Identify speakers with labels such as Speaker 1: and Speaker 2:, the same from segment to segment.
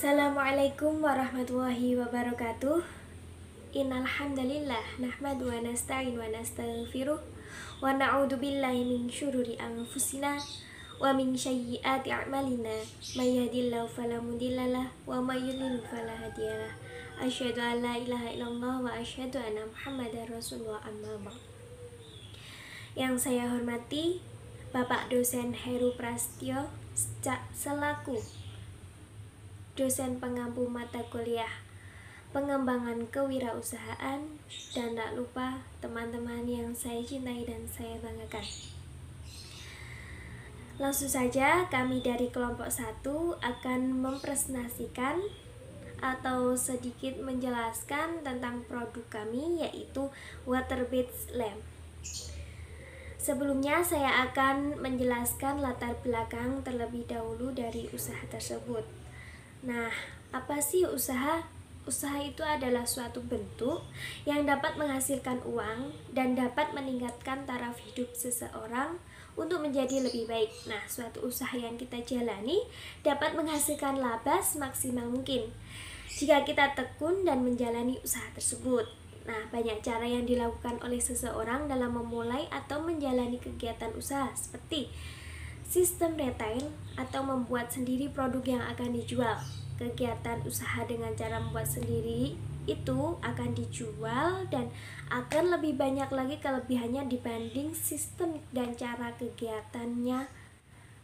Speaker 1: Assalamualaikum warahmatullahi wabarakatuh. Innal hamdalillah nahmadu wa nasta'in wa nastaghfiruh wa na'udzu billahi min syururi anfusina wa min sayyiati a'malina may yahdihillahu fala mudhillalah wa may yudhlil fala hadiyalah. Asyhadu an la ilaha illallah wa asyhadu anna Muhammadar Rasulullah, amma ba'd. Yang saya hormati Bapak Dosen Heru Prastyo selaku dosen pengampu mata kuliah pengembangan kewirausahaan, dan tak lupa teman-teman yang saya cintai dan saya banggakan. Langsung saja kami dari kelompok 1 akan mempresentasikan atau sedikit menjelaskan tentang produk kami, yaitu Waterbeads Lamp. Sebelumnya saya akan menjelaskan latar belakang terlebih dahulu dari usaha tersebut. Nah, apa sih usaha? Usaha itu adalah suatu bentuk yang dapat menghasilkan uang dan dapat meningkatkan taraf hidup seseorang untuk menjadi lebih baik. Nah, suatu usaha yang kita jalani dapat menghasilkan laba semaksimal mungkin jika kita tekun dan menjalani usaha tersebut. Nah, banyak cara yang dilakukan oleh seseorang dalam memulai atau menjalani kegiatan usaha, seperti sistem retail atau membuat sendiri produk yang akan dijual. Kegiatan usaha dengan cara membuat sendiri itu akan dijual dan akan lebih banyak lagi kelebihannya dibanding sistem dan cara kegiatannya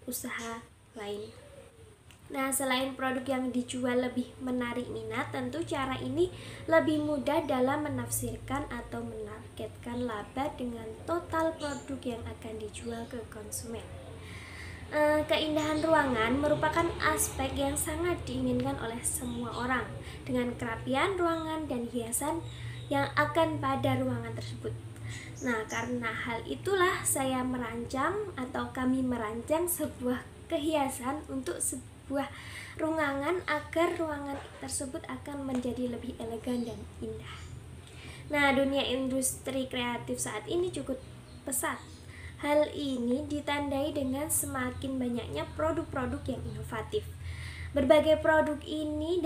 Speaker 1: usaha lain. Nah, selain produk yang dijual lebih menarik minat, tentu cara ini lebih mudah dalam menafsirkan atau menargetkan laba dengan total produk yang akan dijual ke konsumen. Keindahan ruangan merupakan aspek yang sangat diinginkan oleh semua orang, dengan kerapian ruangan dan hiasan yang akan pada ruangan tersebut. Nah, karena hal itulah saya merancang atau kami merancang sebuah kehiasan untuk sebuah ruangan agar ruangan tersebut akan menjadi lebih elegan dan indah. Nah, dunia industri kreatif saat ini cukup pesat. Hal ini ditandai dengan semakin banyaknya produk-produk yang inovatif. Berbagai produk ini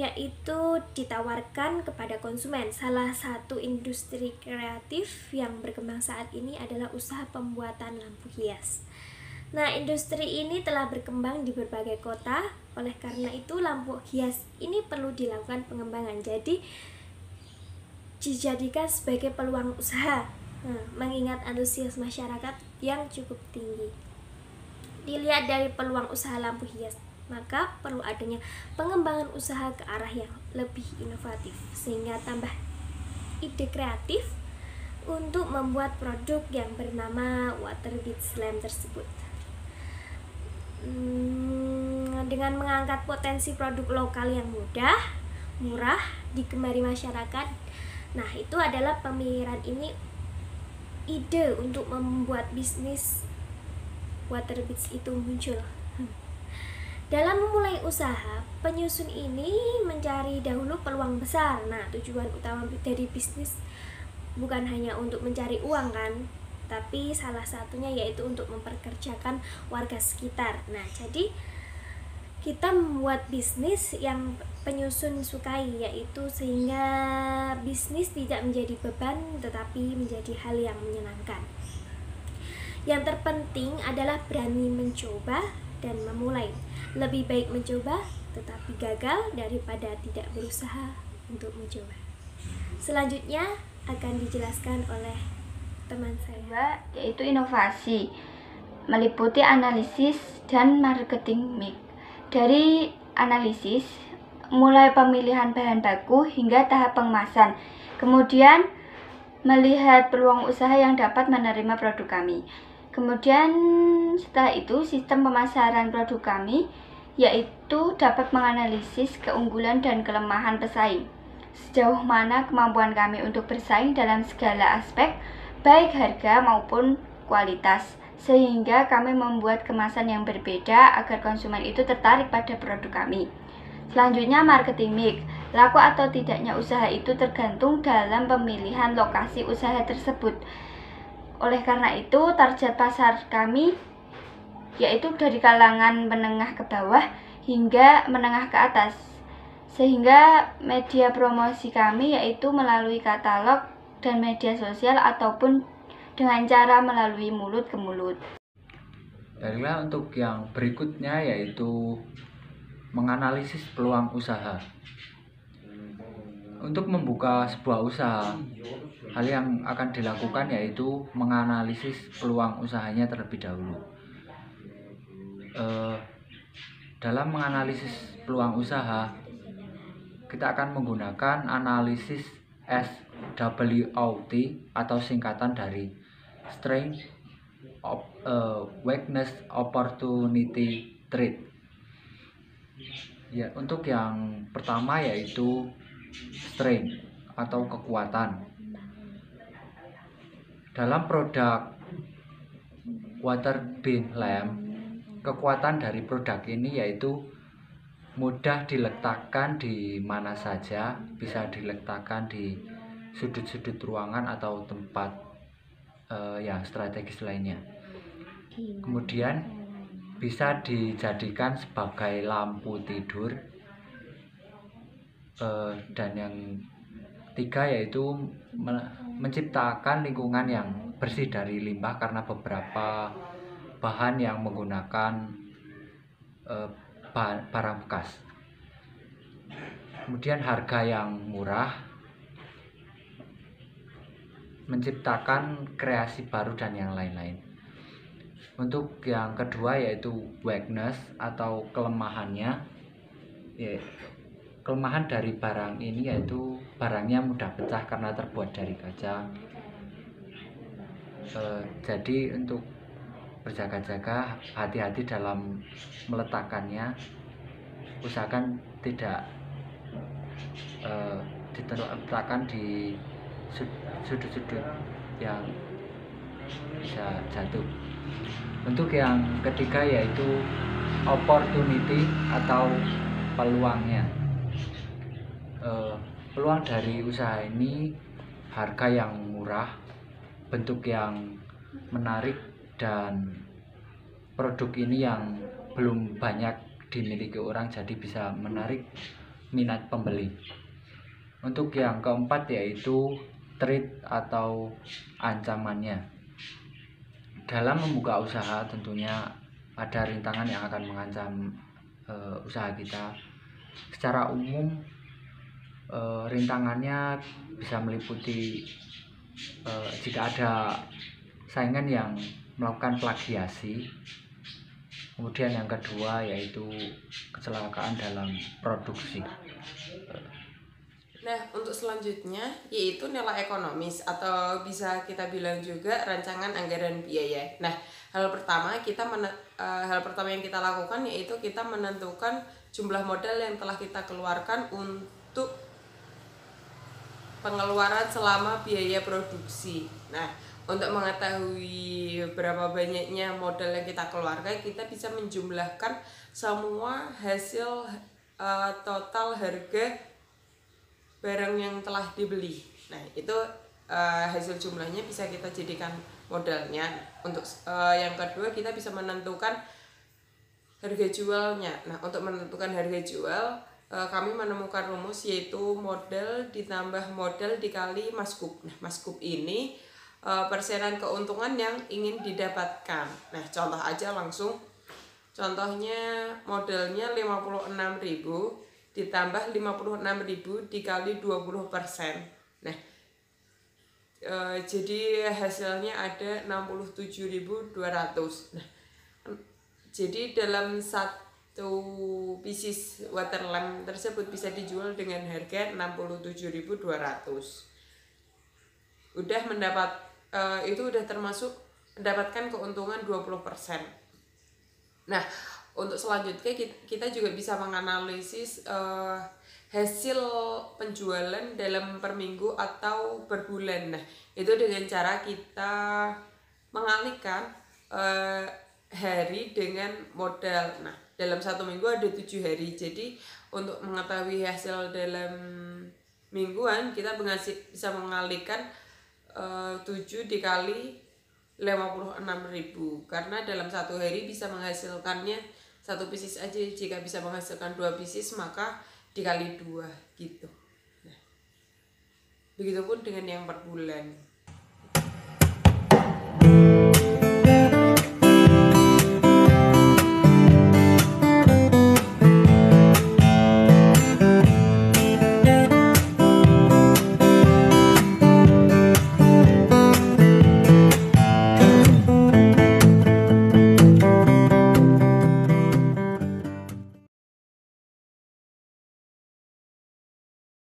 Speaker 1: yaitu ditawarkan kepada konsumen. Salah satu industri kreatif yang berkembang saat ini adalah usaha pembuatan lampu hias. Nah, industri ini telah berkembang di berbagai kota. Oleh karena itu, lampu hias ini perlu dilakukan pengembangan. Jadi, dijadikan sebagai peluang usaha. Mengingat antusias masyarakat yang cukup tinggi. Dilihat dari peluang usaha lampu hias, maka perlu adanya pengembangan usaha ke arah yang lebih inovatif, sehingga tambah ide kreatif untuk membuat produk yang bernama Waterbeads Lamp tersebut. Dengan mengangkat potensi produk lokal yang mudah, murah, digemari masyarakat. Nah, itu adalah pemikiran ini ide untuk membuat bisnis Waterbeads itu muncul. Dalam memulai usaha, penyusun ini mencari dahulu peluang besar. Nah, tujuan utama dari bisnis bukan hanya untuk mencari uang kan, tapi salah satunya yaitu untuk memperkerjakan warga sekitar. Nah, jadi kita membuat bisnis yang penyusun sukai, yaitu sehingga bisnis tidak menjadi beban tetapi menjadi hal yang menyenangkan. Yang terpenting adalah berani mencoba dan memulai. Lebih baik mencoba tetapi gagal daripada tidak berusaha untuk mencoba. Selanjutnya akan dijelaskan oleh teman saya,
Speaker 2: yaitu inovasi, meliputi analisis dan marketing mix. Dari analisis, mulai pemilihan bahan baku hingga tahap pengemasan. Kemudian melihat peluang usaha yang dapat menerima produk kami. Kemudian setelah itu sistem pemasaran produk kami, yaitu dapat menganalisis keunggulan dan kelemahan pesaing. Sejauh mana kemampuan kami untuk bersaing dalam segala aspek, baik harga maupun kualitas, sehingga kami membuat kemasan yang berbeda agar konsumen itu tertarik pada produk kami. Selanjutnya marketing mix. Laku atau tidaknya usaha itu tergantung dalam pemilihan lokasi usaha tersebut. Oleh karena itu, target pasar kami yaitu dari kalangan menengah ke bawah hingga menengah ke atas. Sehingga media promosi kami yaitu melalui katalog dan media sosial ataupun dengan cara melalui mulut ke mulut.
Speaker 3: Baiklah, untuk yang berikutnya yaitu menganalisis peluang usaha. Untuk membuka sebuah usaha, hal yang akan dilakukan yaitu menganalisis peluang usahanya terlebih dahulu. Dalam menganalisis peluang usaha, kita akan menggunakan analisis SWOT atau singkatan dari Strength, Weakness, Opportunity, Threat. Ya, untuk yang pertama yaitu strength atau kekuatan. Dalam produk water bin lamp, kekuatan dari produk ini yaitu mudah diletakkan di mana saja, bisa diletakkan di sudut-sudut ruangan atau tempat yang strategis lainnya. Kemudian bisa dijadikan sebagai lampu tidur. Dan yang ketiga yaitu menciptakan lingkungan yang bersih dari limbah karena beberapa bahan yang menggunakan barang bekas. Kemudian harga yang murah, menciptakan kreasi baru dan yang lain-lain. Untuk yang kedua yaitu weakness atau kelemahannya. Kelemahan dari barang ini yaitu barangnya mudah pecah karena terbuat dari kaca. Jadi untuk berjaga-jaga, hati-hati dalam meletakkannya. Usahakan tidak diletakkan di sudut-sudut yang bisa jatuh. Untuk yang ketiga yaitu opportunity atau peluangnya. Peluang dari usaha ini harga yang murah, bentuk yang menarik, dan produk ini yang belum banyak dimiliki orang, jadi bisa menarik minat pembeli. Untuk yang keempat yaitu threat atau ancamannya. Dalam membuka usaha tentunya ada rintangan yang akan mengancam usaha kita. Secara umum rintangannya bisa meliputi jika ada saingan yang melakukan plagiasi. Kemudian yang kedua yaitu kecelakaan dalam produksi.
Speaker 4: Nah, untuk selanjutnya yaitu nilai ekonomis atau bisa kita bilang juga rancangan anggaran biaya. Nah, hal pertama yang kita lakukan yaitu kita menentukan jumlah modal yang telah kita keluarkan untuk pengeluaran selama biaya produksi. Nah, untuk mengetahui berapa banyaknya modal yang kita keluarkan, kita bisa menjumlahkan semua hasil total harga barang yang telah dibeli. Nah, itu hasil jumlahnya bisa kita jadikan modalnya. Untuk yang kedua, kita bisa menentukan harga jualnya. Nah, untuk menentukan harga jual, kami menemukan rumus yaitu modal ditambah modal dikali maskup. Nah, maskup ini persenan keuntungan yang ingin didapatkan. Nah, contoh aja langsung. Contohnya modalnya 56.000 ditambah 56.000 dikali 20%. Nah, jadi hasilnya ada 67.200. Nah, jadi dalam satu pieces water lamp tersebut bisa dijual dengan harga 67.200. Udah mendapat itu udah termasuk mendapatkan keuntungan 20%. Nah, untuk selanjutnya kita juga bisa menganalisis hasil penjualan dalam per minggu atau per bulan. Nah, itu dengan cara kita mengalihkan hari dengan modal. Nah, dalam satu minggu ada 7 hari. Jadi untuk mengetahui hasil dalam mingguan, kita bisa mengalihkan 7 dikali 56.000, karena dalam satu hari bisa menghasilkannya 1 pieces aja. Jika bisa menghasilkan 2 pieces maka dikali 2 gitu. Nah, begitupun dengan yang per bulan.